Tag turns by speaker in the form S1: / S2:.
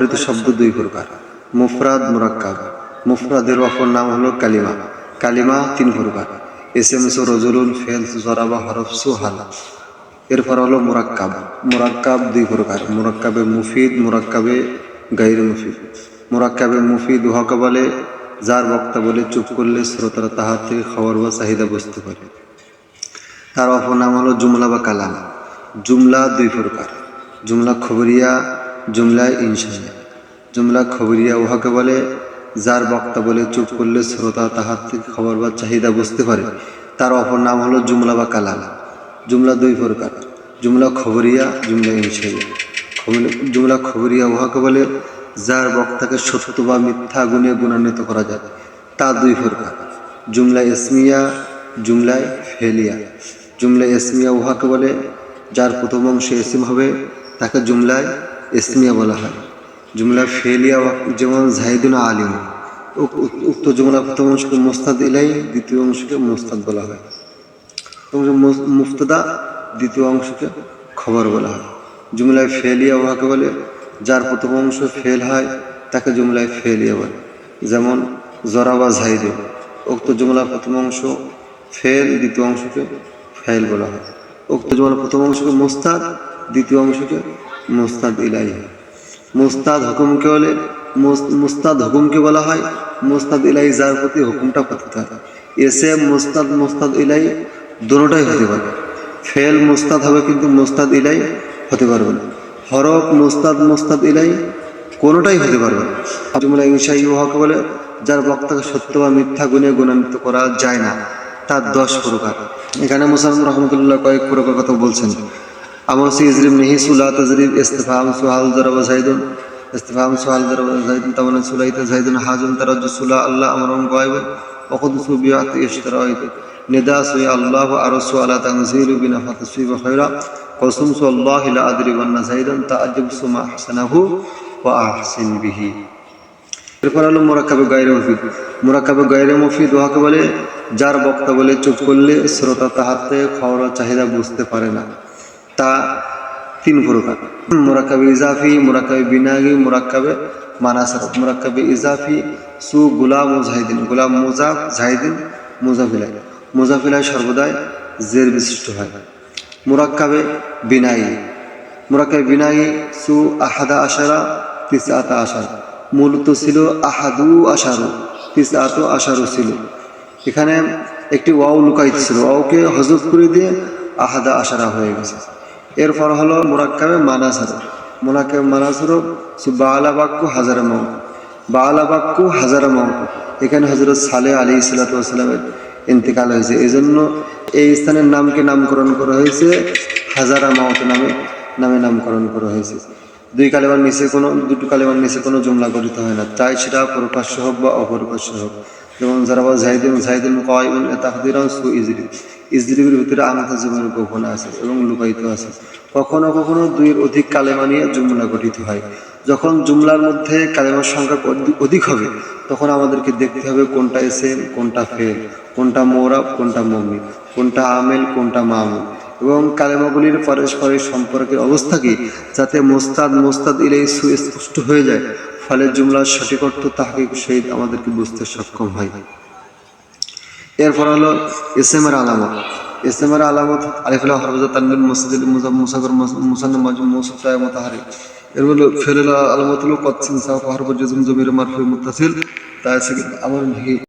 S1: ব্যবহৃত শব্দ দুই প্রকার, মুফরাদ, মুরাক্কাব। মুফরাদের অপর নাম হলো কালিমা। কালিমা তিন প্রকার, ইসম সু রজুলুন, ফেল সু জরাবা, হরফ সু হাল। এরপর হলো মুরাক্কাব। মুরাক্কাব দুই প্রকার, মুরাক্কাবে মুফিদ, মুরাক্কাবে গায়রে মুফিদ। মুরাক্কাবে মুফিদ উহাকে বলে যার বক্তা বলে চুপ করলে শ্রোতারা তাহার থেকে খবর বা চাহিদা বুঝতে পারে। তার অপর নাম হলো জুমলা বা কালাম। জুমলা দুই প্রকার, জুমলা খবরিয়া, জুমলা ইনশাইয়া। জুমলা খবরিয়া উহাকে বলে যার বক্তা বলে চুপ করলে শ্রোতা তাহার থেকে খবর বা চাহিদা বুঝতে পারে। তার অপর নাম হলো জুমলা বা কালাম। জুমলা দুই প্রকার, জুমলা খবরিয়া, জুমলা ইনশাইয়া। জুমলা খবরিয়া উহাকে বলে যার বক্তাকে সত্য বা মিথ্যা গুণে গুণান্বিত করা যায়। তা দুই প্রকার, জুমলা ইসমিয়া, জুমলা ফেলিয়া। জুমলা ইসমিয়া উহাকে বলে যার প্রথম অংশে ইসম হবে তাকে জুমলায় ইসমিয়া বলা হয়। জুমলা ফেলিয়া যেমন জাহিদুন আলিম, উক্ত জুমলা প্রথম অংশকে মুস্তাদ ইলাই, দ্বিতীয় অংশকে মুস্তাদ বলা হয়। মুফতাদা, দ্বিতীয় অংশকে খবর বলা হয়। জুমলায় ফেলিয়া উহাকে বলে যার প্রথম অংশ ফেল হয় তাকে জুমলায় ফেলিয়া বলে। যেমন জরাবা জাহিদুন, উক্ত জুমলা প্রথম অংশ ফেল, দ্বিতীয় অংশকে ফাইল বলা হয়। উক্ত জুমলা প্রথম অংশকে মুস্তাদ, দ্বিতীয় অংশকে মুস্তাদ ইলাই। মুস্তাদ হুকুমকে বলে মুস্তাদ হুকুমকে বলা হয় মুস্তাদ ইলাই যার প্রতি হুকুমটা পতিত হয়। এসে মুস্তাদ, মুস্তাদ ইলাই দুটোটাই হতে পারে। ফেল মুস্তাদ হবে কিন্তু মুস্তাদ ইলাই হতে পারবে না। হরফ মুস্তাদ, মুস্তাদ ইলাই কোনোটাই হতে পারবে না। জুমলা ইনশাইয়া উহাকে বলে যার বক্তাকে সত্য বা মিথ্যা গুণে গুণান্বিত করা যায় না। তার 10 প্রকার। এখানে মুসান্নিফ রাহমাতুল্লাহ কয়েক প্রকার কথা বলছেন। আমর সি ইজরিম নিহি সুলা তাজরিব, ইস্তিফহাম সুহাল জরাবা জাইদুন, ইস্তিফহাম সুহাল জরাবা জাইদুন তামানা সুলাইতা জাইদুন হাজুন তারাজ্জু সুলা আল্লাহ আমরুন গায়ব ওয়াকুদসু বিআতি ইশতারাইত নিদা সুই আল্লাহ আরসু আলা তানজিলু বিনাফা তাসফিব খায়রা কসম সু আল্লাহ লা আদরি ওয়ান্না জাইদুন তাআজ্জব সুমা আহসানাহু ওয়া আহসিন বিহি। এরপর হলো মুরাক্কাবে গায়রে মুফিদ। মুরাক্কাবে গায়রে মুফিদ উহাকে বলে যার বক্তা বলে চুপ করলে শ্রোতা তাহার থেকে খবর চাহিদা বুঝতে পারে না। তা তিন প্রকার, মুরাক্কাবে ইজাফি, মুরাক্কাবে বিনাগি, মুরাক্কাবে মানাসার। মুরাক্কাবে ইজাফি সু গুলাম ও জাহিদিন, গুলাম মুজাফ, জাহিদিন মুজাফিলাই। মুজাফিলাই সর্বদাই জের বিশিষ্ট হয়। মুরাক্কাবে বিনাই, মুরাক্কাবে বিনাই সু আহাদা আশারা তিসআতা আশারা। মূলত ছিল আহাদু আশারু, তিসআতু আশারু ছিল। এখানে একটি ওয়াও লুকায়িত ছিল, ওয়াওকে হযফ করে দিয়ে আহাদা আশারা হয়ে গেছে। এরপর হলো মুরাক্কাবে মানাসার। মুরাক্কাবে মানাসার বালা বাক্য হাজারা মাউ, বালা বাক্য হাজারা মাউ। এখানে হযরত সালেহ আলাইহিস সালাতু ওয়াস সালামের ইন্তেকাল হয়েছে, এজন্য এই স্থানের নামকে নামকরণ করা হয়েছে হাজারা মাউত নামে নামকরণ করা হয়েছে। দুটো কালেমার নিচে কোনো জুমলা গঠিত হয় না, তাই সেটা প্রকাশ্য হোক বা অপ্রকাশ্য হোক। যেমন জারাবা জাহিদুন, জাহিদুন কায়িমুন তাকদিরান সু ইজরি। ইজরিবের ভিতরে আনাথা জমির গোপন আছে এবং লুকায়িত আছে। কখনো কখনো দুইয়ের অধিক কালেমা নিয়ে জুমলা গঠিত হয়। যখন জুমলার মধ্যে কালেমার সংখ্যা অধিক হবে তখন আমাদেরকে দেখতে হবে কোনটা ইসম, কোনটা ফেল, কোনটা মুরাব, কোনটা মুবনি, কোনটা আমেল, কোনটা মামুল, এবং কালেমাগুলির পারস্পরিক সম্পর্কের অবস্থা কি, যাতে মুস্তাদ ইলাই সুস্পষ্ট হয়ে যায়। ফলে জুমলার সঠিক অর্থ তাহকিক সহিত আমাদেরকে বুঝতে সক্ষম হয়। এরপর হলো ইসমের আলামত। ইসমের আলামত আলিফ লাম হরফ তানবিন মুসজিদ মুসাগর মুসান্নাম মাজুম মৌসুফ তায় মুতাহারিক। এর হলো ফেলেল আলামত হলো কদ সিন সাফ হরফ জজম জমির মারফু মুত্তাসিল তাই আমর